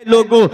लोगों,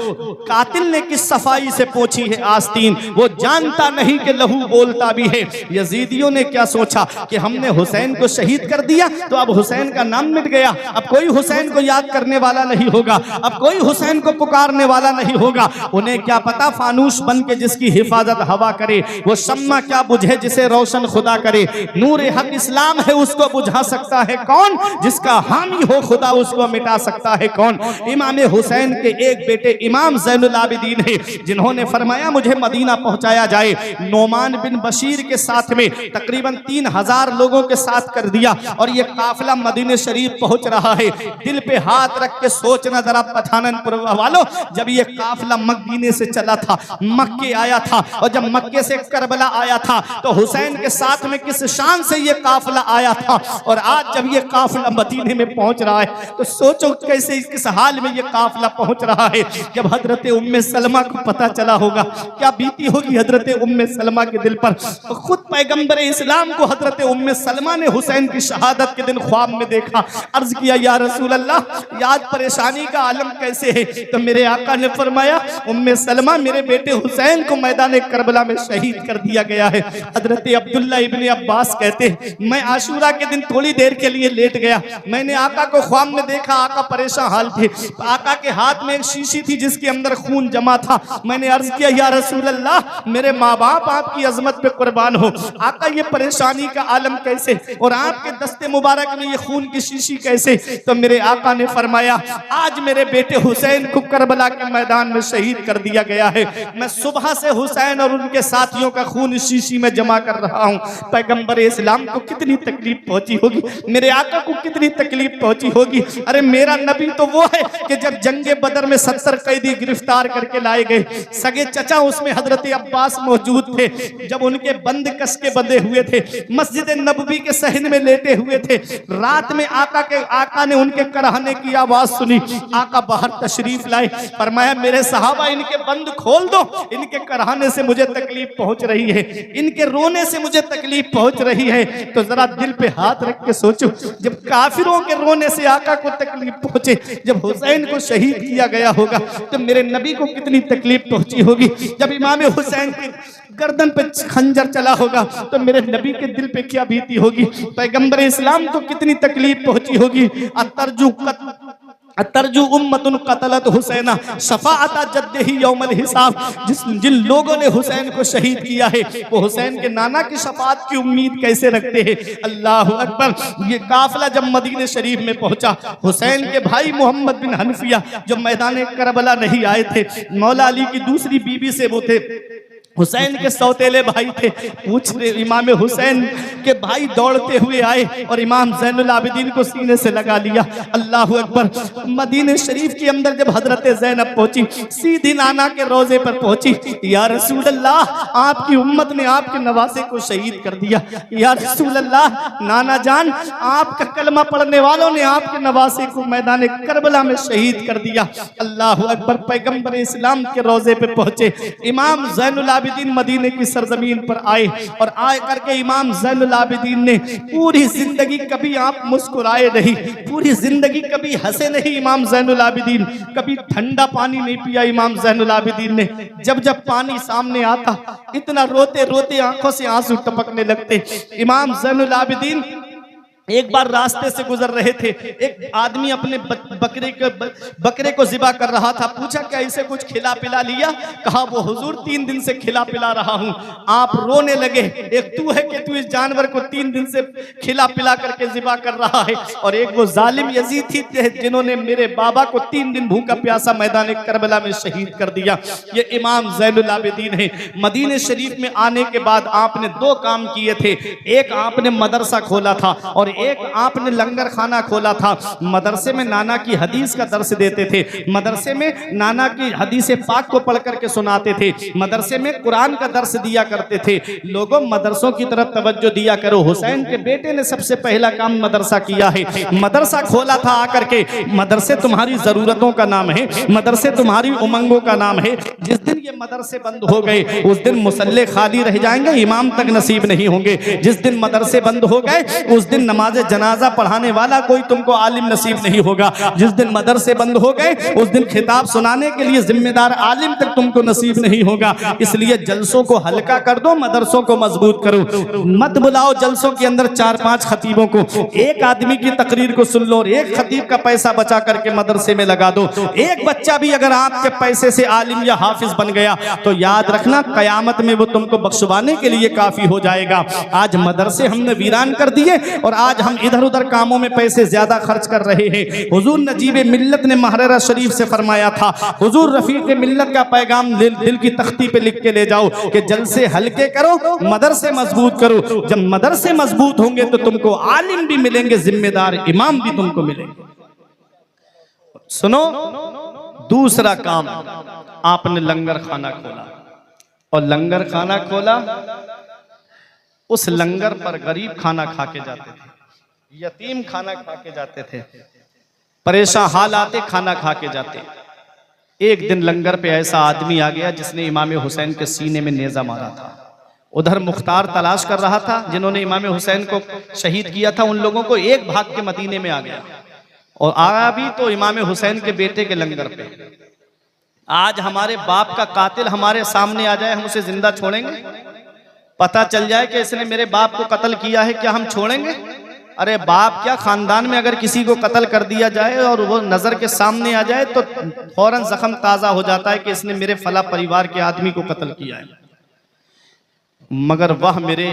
कातिल ने किस सफाई से पोंछी है आस्तीन, वो जानता नहीं कि लहू बोलता भी है। यजीदियों ने क्या सोचा कि हमने हुसैन को शहीद कर दिया तो अब हुसैन का नाम मिट गया, अब कोई हुसैन को याद करने वाला नहीं होगा, अब कोई हुसैन को पुकारने वाला नहीं होगा। उन्हें क्या पता फानूस बन के जिसकी हिफाजत हवा करे, वो शम्मा क्या बुझे जिसे रोशन खुदा करे। नूर हक इस्लाम है उसको बुझा सकता है कौन, जिसका हामी हो खुदा उसको मिटा सकता है कौन। इमाम हुसैन के एक बेटे इमाम ज़ैनुल आबिदीन है जिन्होंने फरमाया मुझे मदीना पहुंचाया जाए। नोमान बिन बशीर के साथ में तकरीबन 3000 लोगों के साथ कर दिया और ये काफिला मदीने शरीफ पहुंच रहा है। दिल पे हाथ रख के सोचना जरा पठाननपुर वालों, जब ये काफिला मदीने से चला था, मक्के आया था, और जब मक्के से करबला आया था तो हुसैन के साथ में किस शान से ये काफिला आया था, और आज जब ये काफिला मदीने में पहुंच रहा है तो सोचो कैसे किस हाल में ये काफिला पहुंच रहा है। जब हजरत उम्मे सलमा को पता चला होगा क्या बीती होगी हजरत उम्मे सलमा के दिल पर। तो खुद पैगंबर इस्लाम को हजरत उम्मे सलमा ने हुसैन की शहादत के दिन ख्वाब में देखा, अर्ज किया या रसूल अल्लाह याद परेशानी का आलम कैसे है। तो मेरे आका ने फरमाया उम्मे सलमा मेरे बेटे हुसैन को मैदान करबला में शहीद कर दिया गया है। हजरत अब्दुल्ला इब्ने अब्बास कहते मैं आशूरा के दिन थोड़ी देर के लिए लेट गया, मैंने आका को ख्वाब में देखा, आका परेशान हाल थे, आका के हाथ में एक शीशी थी जिसके अंदर खून जमा था। मैंने अर्ज किया या रसूल अल्लाह मेरे माँ बाप आपकी अजमत पे कुर्बान हो, आका ये परेशानी का आलम कैसे और आपके दस्ते मुबारक में ये खून की शीशी कैसे। तो मेरे आका ने फरमाया आज मेरे बेटे हुसैन को करबला के मैदान में शहीद कर दिया गया है, मैं सुबह से हुसैन और उनके साथियों का खून शीशी में जमा कर रहा हूँ। पैगंबर इस्लाम को कितनी तकलीफ पहुंची होगी, मेरे आका को कितनी तकलीफ पहुंची होगी। अरे मेरा नबी तो वो है कि जब जंगे बदर में 70 कैदी गिरफ्तार करके लाए गए, सगे चचा उसमें हजरत अब्बास मौजूद थे, जब उनके बंद कस के बंधे हुए थे, मस्जिद नबवी के सहन में लेटे हुए थे, रात में आका ने उनके कराहने की आवाज सुनी, आका बाहर तशरीफ लाए, फरमाया मेरे सहाबा इनके बंद खोल दो, इनके कराहने से मुझे तकलीफ पहुंच रही है, इनके रोने से मुझे तकलीफ पहुंच रही है। तो जरा दिल पे हाथ रख के सोचो जब काफिरों के रोने से आका को तकलीफ पहुंचे, जब हुसैन को शहीद किया गया होगा तो मेरे नबी को कितनी तकलीफ पहुंची होगी। जब इमाम हुसैन की गर्दन पे खंजर चला होगा तो मेरे नबी के दिल पे क्या बीती होगी। पैगंबर इस्लाम को कितनी तकलीफ पहुंची होगी। अतरजु उम्मतुन कतलत हुसैना शफाअता जद्दिही यौमल हिसाब, जिन लोगों ने हुसैन को शहीद किया है वो हुसैन के नाना की शफाअत की उम्मीद कैसे रखते हैं। अल्लाह अकबर। ये काफिला जब मदीने शरीफ में पहुंचा, हुसैन के भाई मोहम्मद बिन हनफिया जो मैदान करबला नहीं आए थे, मौला अली की दूसरी बीबी से वो थे, हुसैन के सौतेले भाई थे, पूछ रहे इमाम हुसैन के भाई दौड़ते हुए आए और इमाम ज़ैनुल आबिदीन को सीने से लगा लिया। अल्लाह अकबर। मदीने शरीफ के अंदर जब हजरत ज़ैनब पहुंची, सीधी नाना के रोजे पर पहुंची, या रसूल अल्लाह आपकी उम्मत ने आपके नवासे को शहीद कर दिया, या रसूल अल्लाह नाना जान आपका कलमा पढ़ने वालों ने आपके नवासे को मैदान करबला में शहीद कर दिया। अल्लाह अकबर। पैगंबर इस्लाम के रोजे पे पहुंचे, इमाम ज़ैनुल आबिदीन मदीने की सरजमीन पर आए और आए करके इमाम ज़ैनुल आबिदीन ने पूरी जिंदगी कभी आप मुस्कुराए नहीं, पूरी जिंदगी कभी हंसे नहीं इमाम ज़ैनुल आबिदीन, कभी ठंडा पानी नहीं पिया इमाम ज़ैनुल आबिदीन ने। जब जब पानी सामने आता इतना रोते रोते आंखों से आंसू टपकने लगते। इमाम ज़ैनुल आबिदीन एक बार रास्ते से गुजर रहे थे, एक आदमी अपने बकरे को ज़िबा कर रहा था, पूछा क्या इसे कुछ खिला पिला लिया, कहा वो हुजूर 3 दिन से खिला पिला रहा हूँ। आप रोने लगे, एक तू है कि तू इस जानवर को 3 दिन से खिला पिला करके ज़िबा कर रहा है, और एक वो जालिम यजीद थी जिन्होंने मेरे बाबा को 3 दिन भूखा प्यासा मैदान करबला में शहीद कर दिया। ये इमाम ज़ैनुल आबिदीन है। मदीने शरीफ में आने के बाद आपने 2 काम किए थे, एक आपने मदरसा खोला था और एक आपने लंगर खाना खोला था। मदरसे में नाना की हदीस का दर्स देते थे, मदरसे में नाना की हदीस पाक को पढ़ करके सुनाते थे, मदरसे में कुरान का दर्स दिया करते थे। लोगों मदरसों की तरफ तवज्जो दिया करो। हुसैन के बेटे ने सबसे पहला काम मदरसा किया है, मदरसा खोला था आकर के। मदरसे तुम्हारी जरूरतों का नाम है, मदरसे तुम्हारी उमंगों का नाम है। जिस दिन ये मदरसे बंद हो गए उस दिन मुसल्ले खाली रह जाएंगे, इमाम तक नसीब नहीं होंगे। जिस दिन मदरसे बंद हो गए उस दिन नमाज जनाजा पढ़ाने वाला कोई तुमको आलिम नसीब नहीं होगा। जिस दिन मदरसे बंद हो गए उस दिन खिताब सुनाने के लिए जिम्मेदार आलिम तक तुमको नसीब नहीं होगा। इसलिए जलसों को हल्का कर दो, मदरसों को मजबूत करो। मत बुलाओ जलसों के अंदर 4-5 खतीबों को, एक आदमी की तकरीर को सुन लो और एक खतीब का पैसा बचा करके मदरसे में लगा दो। एक बच्चा भी अगर आपके पैसे से आलिम या हाफिज बन गया तो याद रखना कयामत में वो तुमको बख्शवाने के लिए काफी हो जाएगा। आज मदरसे हमने वीरान कर दिए और आज हम इधर उधर कामों में पैसे ज्यादा खर्च कर रहे हैं। हुजूर नजीब मिल्लत ने महररा शरीफ से फरमाया था, हुजूर रफीक मिल्लत का पैगाम दिल की तख्ती पे लिख के ले जाओ कि जलसे हल्के करो, मदरसे मजबूत करो। जब मदरसे मजबूत होंगे तो तुमको आलिम भी मिलेंगे, जिम्मेदार इमाम भी तुमको मिलेंगे। सुनो, दूसरा काम, आपने लंगर खाना खोला और लंगर खाना खोला, उस लंगर पर गरीब खाना खा के जाते थे, यतीम खाना खा के जाते थे, परेशान हाल आते खाना खा के जाते। एक दिन लंगर पे ऐसा आदमी आ गया जिसने इमाम हुसैन के सीने में नेजा मारा था। उधर मुख्तार तलाश कर रहा था, जिन्होंने इमाम हुसैन को शहीद किया था उन लोगों को एक भाग के मदीने में आ गया और आया भी तो इमाम हुसैन के बेटे के लंगर पे। आज हमारे बाप का कातिल हमारे सामने आ जाए, हम उसे जिंदा छोड़ेंगे? पता चल जाए कि इसने मेरे बाप को कत्ल किया है, क्या हम छोड़ेंगे? अरे बाप क्या, खानदान में अगर किसी को कत्ल कर दिया जाए और वो नजर के सामने आ जाए तो फौरन जख्म ताजा हो जाता है कि इसने मेरे फला परिवार के आदमी को कत्ल किया है। मगर वह मेरे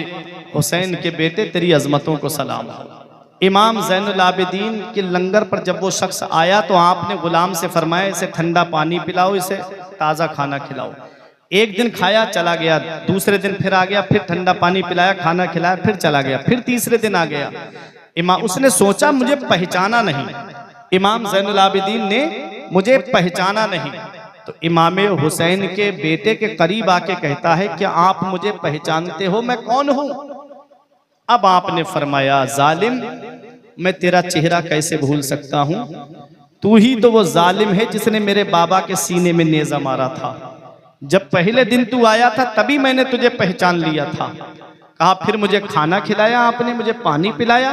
हुसैन के बेटे, तेरी अजमतों को सलाम हो। इमाम ज़ैनुल आबिदीन के लंगर पर जब वो शख्स आया तो आपने गुलाम से फरमाया, इसे ठंडा पानी पिलाओ, इसे ताज़ा खाना खिलाओ। एक दिन खाया चला गया, दूसरे दिन फिर आ गया, फिर ठंडा पानी पिलाया, खाना खिलाया, फिर चला गया, फिर तीसरे दिन आ गया। इमाम उसने सोचा मुझे पहचाना नहीं, इमाम ज़ैनुल आबिदीन ने मुझे पहचाना नहीं। तो इमाम हुसैन के बेटे के करीब आके कहता है, क्या आप मुझे पहचानते हो, मैं कौन हूं? अब आपने फरमाया, जालिम, मैं तेरा चेहरा कैसे भूल सकता हूं, तू ही तो वो जालिम है जिसने मेरे बाबा के सीने में नेजा मारा था। जब पहले दिन तू आया था तभी मैंने तुझे पहचान लिया था। कहा फिर मुझे खाना खिलाया आपने, मुझे पानी पिलाया।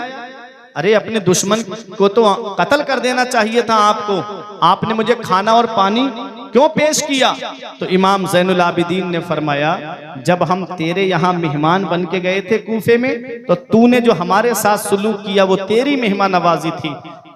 अरे अपने दुश्मन को तो कत्ल कर देना चाहिए था आपको, आपने मुझे खाना और पानी क्यों पेश किया? तो इमाम ज़ैनुल आबिदीन ने फरमाया, जब हम तेरे यहाँ मेहमान बन के गए थे कूफे में तो तूने जो हमारे साथ सुलूक किया वो तेरी मेहमान नवाजी थी।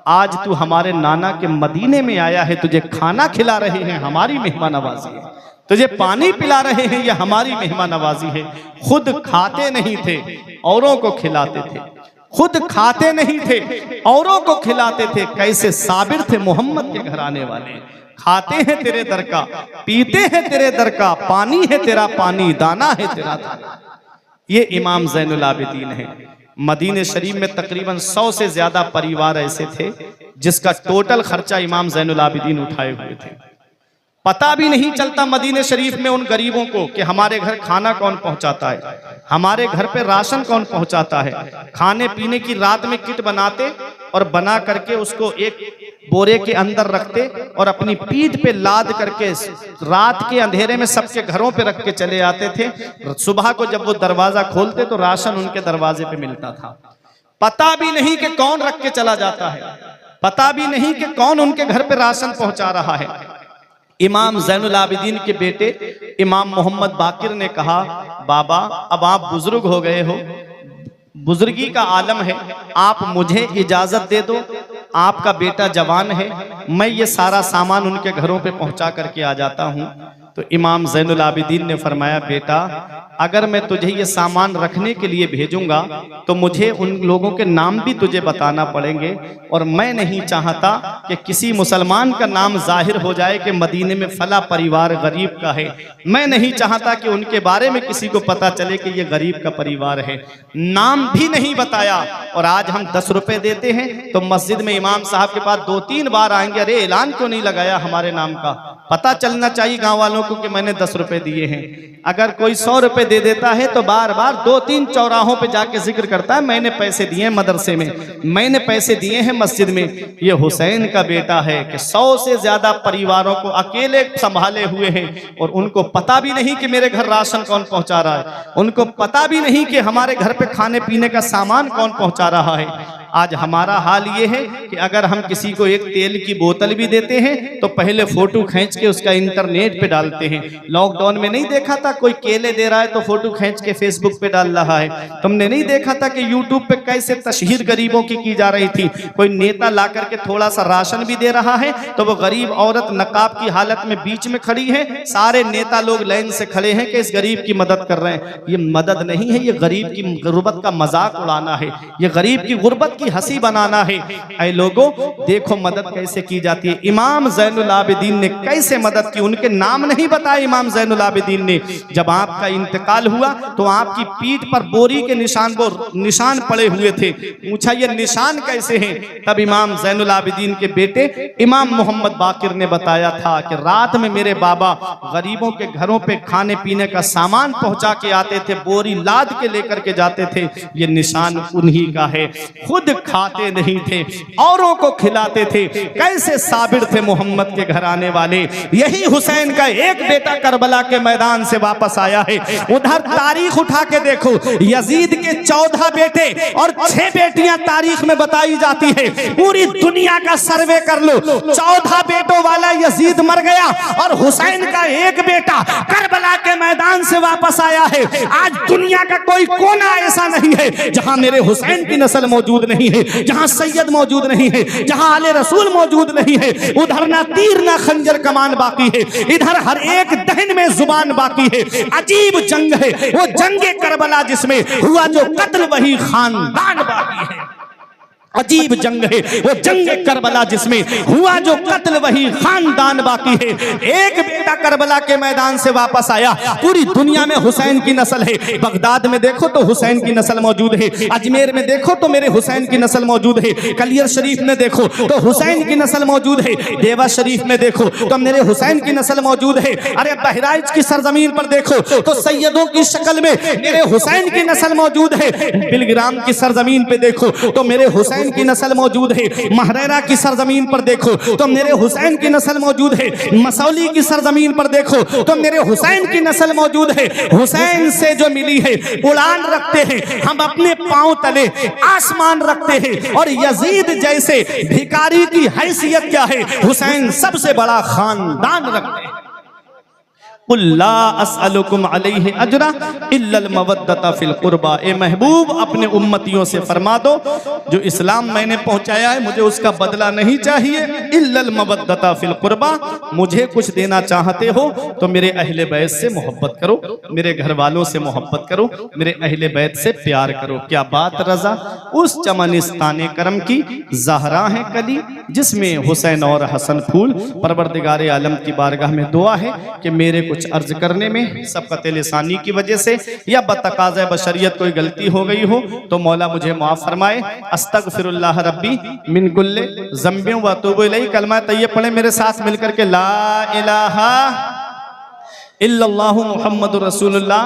आज तू हमारे नाना के मदीने में आया है, तुझे खाना खिला रहे हैं, हमारी मेहमान नवाजी है। तुझे पानी पिला रहे हैं, ये हमारी मेहमान नवाजी है। खुद खाते नहीं थे, औरों को खिलाते थे। खुद खाते नहीं थे, औरों को खिलाते थे। कैसे साबिर थे मोहम्मद के घराने वाले। खाते हैं तेरे दर का, पीते हैं तेरे दर का, पानी है तेरा पानी, दाना है तेरा दाना। ये इमाम ज़ैनुल आबिदीन है। मदीने शरीफ में तकरीबन 100 से ज्यादा परिवार ऐसे थे जिसका टोटल खर्चा इमाम ज़ैनुल आबिदीन उठाए हुए थे। पता भी नहीं चलता मदीने शरीफ में उन गरीबों को कि हमारे घर खाना कौन पहुंचाता है, हमारे घर पे राशन कौन पहुंचाता है। खाने पीने की रात में किट बनाते और बना करके उसको एक बोरे के अंदर रखते और अपनी पीठ पे लाद करके रात के अंधेरे में सबके घरों पे रख के चले आते थे। सुबह को जब वो दरवाजा खोलते तो राशन उनके दरवाजे पे मिलता था। पता भी नहीं कि कौन रख के चला जाता है, पता भी नहीं कि कौन उनके घर पे राशन पहुंचा रहा है। इमाम ज़ैनुल आबिदीन के बेटे इमाम मोहम्मद बाकिर ने कहा, बाबा अब आप बुजुर्ग हो गए हो, बुजुर्गी का आलम है, आप मुझे इजाजत दे दो, आपका बेटा जवान है, मैं ये सारा सामान उनके घरों पे पहुंचा करके आ जाता हूं। तो इमाम ज़ैनुल आबिदीन ने फरमाया, बेटा अगर मैं तुझे ये सामान रखने के लिए भेजूंगा तो मुझे उन लोगों के नाम भी तुझे बताना पड़ेंगे और मैं नहीं चाहता कि किसी मुसलमान का नाम जाहिर हो जाए कि मदीने में फला परिवार गरीब का है। मैं नहीं चाहता कि उनके बारे में किसी को पता चले कि ये गरीब का परिवार है। नाम भी नहीं बताया। और आज हम 10 रुपए देते हैं तो मस्जिद में इमाम साहब के पास 2-3 बार आएंगे, अरे ऐलान क्यों नहीं लगाया हमारे नाम का, पता चलना चाहिए गाँव वालों नौजवानों को कि मैंने 10 रुपए दिए हैं। अगर कोई 100 रुपए दे देता है तो बार बार 2-3 चौराहों पे जाके जिक्र करता है मैंने पैसे दिए मदरसे में, मैंने पैसे दिए हैं मस्जिद में। ये हुसैन का बेटा है कि 100 से ज्यादा परिवारों को अकेले संभाले हुए हैं और उनको पता भी नहीं कि मेरे घर राशन कौन पहुंचा रहा है, उनको पता भी नहीं कि हमारे घर पे खाने पीने का सामान कौन पहुंचा रहा है। आज हमारा हाल ये है कि अगर हम किसी को एक तेल की बोतल भी देते हैं तो पहले फोटो खींच के उसका इंटरनेट पे डालते हैं। लॉकडाउन में नहीं देखा था कोई केले दे रहा है तो फोटो खींच के फेसबुक पे डाल रहा है। तुमने नहीं देखा था कि यूट्यूब पे कैसे तशहीर गरीबों की जा रही थी। कोई नेता ला करके थोड़ा सा राशन भी दे रहा है तो वो गरीब औरत नकाब की हालत में बीच में खड़ी है, सारे नेता लोग लाइन से खड़े हैं कि इस गरीब की मदद कर रहे हैं। ये मदद नहीं है, ये गरीब की गुर्बत का मजाक उड़ाना है, ये गरीब की गुर्बत की हंसी बनाना है। ऐ लोगों देखो मदद कैसे की जाती है। इमाम ज़ैनुल आबिदीन ने कैसे मदद की, उनके नाम नहीं बताए इमाम ज़ैनुल आबिदीन ने। जब आपका इंतकाल हुआ तो आपकी पीठ पर बोरी के निशान पड़े हुए थे। पूछा ये निशान कैसे हैं? तब इमाम ज़ैनुल आबिदीन के बेटे इमाम मोहम्मद बाकिर ने बताया था कि रात में मेरे बाबा गरीबों के घरों पे खाने पीने का सामान पहुंचा के आते थे, बोरी लाद के लेकर के जाते थे। ये निशान उन्हीं का है। खुद खाते नहीं थे, औरों को खिलाते थे। कैसे साबिर थे मोहम्मद के घराने वाले। यही हुसैन का एक बेटा करबला के मैदान से वापस आया है। उधर तारीख उठा के देखो, यजीद के 14 बेटे और 6 बेटियां तारीख में बताई जाती है। पूरी दुनिया का सर्वे कर लो, 14 बेटों वाला यजीद मर गया और हुसैन का एक बेटा करबला के मैदान से वापस आया है। आज दुनिया का कोई कोना ऐसा नहीं है जहां मेरे हुसैन की नस्ल मौजूद नहीं है, जहां सैयद मौजूद नहीं है, जहां आले रसूल मौजूद नहीं है। उधर ना तीर ना खंजर कमान बाकी है, इधर हर एक दहन में जुबान बाकी है। अजीब जंग है वो जंगे करबला जिसमें हुआ जो कत्ल वही खानदान बाकी है। अजीब जंग है वो जंग करबला जिसमें हुआ जो कत्ल वही खानदान बाकी है। एक बेटा करबला के मैदान से वापस आया, पूरी दुनिया में हुसैन की नस्ल है। बगदाद में देखो तो हुसैन की नस्ल मौजूद है, अजमेर में देखो तो मेरे हुसैन की नस्ल मौजूद है, कलियर शरीफ में देखो तो हुसैन की नस्ल मौजूद है, देवा शरीफ में देखो तो मेरे हुसैन की नस्ल मौजूद है। अरे बहराइच की सरजमीन पर देखो तो सैयदों की शक्ल में मेरे हुसैन की नस्ल मौजूद है। बिलग्राम की सरजमीन पे देखो तो मेरे हुसैन की नस्ल मौजूद है। महरेरा की सरजमीन पर देखो तो मेरे हुसैन की नस्ल मौजूद है। मसौली की सरजमीन पर देखो तो मेरे हुसैन की नस्ल मौजूद है। हुसैन से जो मिली है उड़ान रखते हैं हम, अपने पांव तले आसमान रखते हैं। और यजीद जैसे भिखारी की हैसियत क्या है, हुसैन सबसे बड़ा खानदान रखते हैं। कुल्ला अस्अलुकुम अलैहि अजरा इल्लल मवद्दता फिल कुर्बा। ए महबूब अपने उम्मतियों से फरमा दो जो इस्लाम मैंने पहुंचाया है मुझे उसका बदला नहीं चाहिए। इल्लल मवद्दता फिल कुर्बा, मुझे कुछ देना चाहते हो तो मेरे अहले बैत से मोहब्बत करो, मेरे घर वालों से मोहब्बत करो, मेरे अहले बैत से प्यार करो। क्या बात रजा उस चमनिस्ताने करम की ज़हरा है कली जिसमें हुसैन और हसन फूल। परवरदिगार आलम की बारगाह में दुआ है कि मेरे कुछ अर्ज करने में सबकत लिसानी की वजह से या बतकाज़े बशरियत कोई गलती हो गई हो तो मौला मुझे माफ फरमाए। अस्तगफिरुल्लाह रब्बी मिन कुल्ले ज़ंबिन व अतूबु इलैहि। कलमा तय्यब पढ़े मेरे साथ मिलकर के ला इलाहा इल्लल्लाहु मुहम्मदुर रसूलुल्लाह।